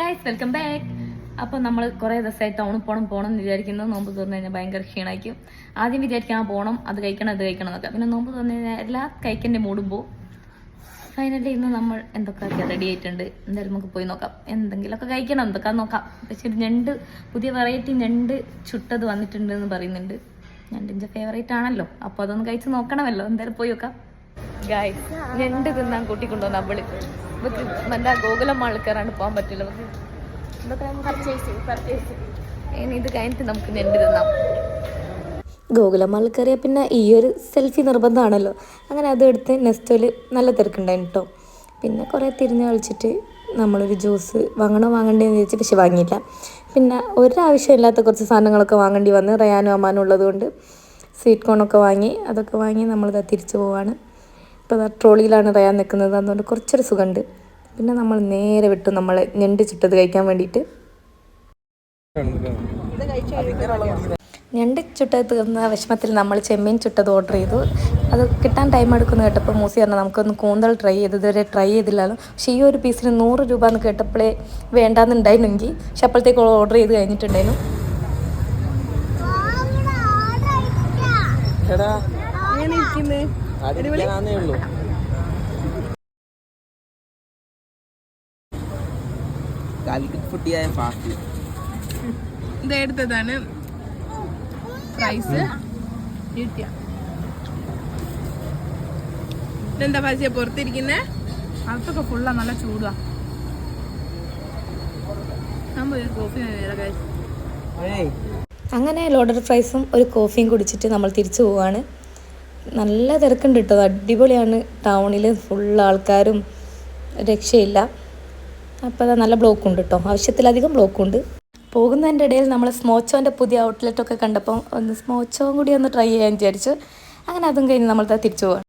Guys welcome back. അപ്പോൾ നമ്മൾ കുറേ ദിവസമായി ടൗണിൽ പോകണം എന്ന് വിചാരിക്കുന്നത്. നോമ്പ് തുറന്നു കഴിഞ്ഞാൽ ഭയങ്കര ക്ഷീണമായിരിക്കും. ആദ്യം വിചാരിക്കാൻ പോകണം, അത് കഴിക്കണം എന്നൊക്കെ. പിന്നെ നോമ്പ് തുറന്നു കഴിഞ്ഞാൽ എല്ലാ കഴിക്കൻ്റെ മൂടുമ്പോൾ ഫൈനലി ഇന്ന് നമ്മൾ എന്തൊക്കെ റെഡി ആയിട്ടുണ്ട്. എന്തായാലും നമുക്ക് പോയി നോക്കാം. എന്തെങ്കിലുമൊക്കെ കഴിക്കണം, എന്തൊക്കെ നോക്കാം. പക്ഷേ ഞണ്ട് പുതിയ വെറൈറ്റി ഞണ്ട് ചുട്ടത് വന്നിട്ടുണ്ട് എന്ന് പറയുന്നുണ്ട്. ഞണ്ടിൻ്റെ ഫേവറേറ്റ് ആണല്ലോ, അപ്പോൾ അതൊന്ന് കഴിച്ച് നോക്കണമല്ലോ. എന്തായാലും പോയി നോക്കാം. ഗൈസ് ഞണ്ട് തിന്നാൻ കൂട്ടിക്കൊണ്ടുവന്ന അവള് എന്താ ഗോകുലം മാളിൽ കയറാണ്ട് പോകാൻ പറ്റില്ല. ഇനി ഇത് കഴിഞ്ഞിട്ട് നമുക്ക് ഞണ്ട് തിന്നാം. ഗോകുലം മാളിൽ കയറിയാൽ പിന്നെ ഈ ഒരു സെൽഫി നിർബന്ധമാണല്ലോ. അങ്ങനെ അതെടുത്ത് നെസ്റ്റോയിൽ നല്ല തിരക്കുണ്ടായിരുന്നു കേട്ടോ. പിന്നെ കുറേ തിരിഞ്ഞ് കളിച്ചിട്ട് നമ്മളൊരു ജ്യൂസ് വാങ്ങണ്ടേന്ന് ചോദിച്ചു, പക്ഷെ വാങ്ങിയില്ല. പിന്നെ ഒരാവശ്യമില്ലാത്ത കുറച്ച് സാധനങ്ങളൊക്കെ വാങ്ങേണ്ടി വന്ന് റയാനും അമ്മാനും ഉള്ളതുകൊണ്ട് സ്വീറ്റ് കോണൊക്കെ വാങ്ങി. അതൊക്കെ വാങ്ങി നമ്മളിത് തിരിച്ചു പോവാണ്. ഇപ്പോൾ ട്രോളിയിലാണ് റയാൻ നിൽക്കുന്നത്, അതുകൊണ്ട് കുറച്ചൊരു സുഖമുണ്ട്. പിന്നെ നമ്മൾ നേരെ വിട്ടു നമ്മൾ ഞണ്ട് ചുട്ടത് കഴിക്കാൻ വേണ്ടിയിട്ട്. ഞണ്ട് ചുട്ടത് തീർന്ന വിഷമത്തിൽ നമ്മൾ ചെമ്മീൻ ചുട്ടത് ഓർഡർ ചെയ്തു. അത് കിട്ടാൻ ടൈം എടുക്കുന്നു കേട്ടപ്പോൾ മൂസി പറഞ്ഞാൽ നമുക്കൊന്ന് കൂന്തൽ ട്രൈ ചെയ്ത്, ഇതുവരെ ട്രൈ ചെയ്തില്ലല്ലോ. പക്ഷേ ഈ ഒരു പീസിന് 100 രൂപ എന്ന് കേട്ടപ്പോഴേ വേണ്ടാന്നുണ്ടായിരുന്നെങ്കിൽ, പക്ഷെ അപ്പോഴത്തേക്ക് ഓർഡർ ചെയ്ത് കഴിഞ്ഞിട്ടുണ്ടായിരുന്നു. ഇതെടുത്തതാണ് പ്രൈസ്. ഇതെന്താ പൈസ പുറത്തിരിക്കുന്നേ? അതൊക്കെ ഫുള്ളാ, നല്ല ചൂടാ. അങ്ങനെ ലോഡർ ഫ്രൈസും ഒരു കോഫിയും കുടിച്ചിട്ട് നമ്മൾ തിരിച്ചു പോവാണ്. നല്ല തിരക്കുണ്ട് കേട്ടോ, അടിപൊളിയാണ്. ടൗണിൽ ഫുൾ ആൾക്കാരും, രക്ഷയില്ല. അപ്പോൾ അത് നല്ല ബ്ലോക്കുണ്ട് കേട്ടോ, ആവശ്യത്തിലധികം ബ്ലോക്കുണ്ട്. പോകുന്നതിൻ്റെ ഇടയിൽ നമ്മൾ സ്മോച്ചോൻ്റെ പുതിയ ഔട്ട്ലെറ്റൊക്കെ കണ്ടപ്പോൾ ഒന്ന് സ്മോച്ചോയും കൂടി ഒന്ന് ട്രൈ ചെയ്യാൻ വിചാരിച്ചു. അങ്ങനെ അതും കഴിഞ്ഞ് നമ്മൾ തിരിച്ചു പോവാം.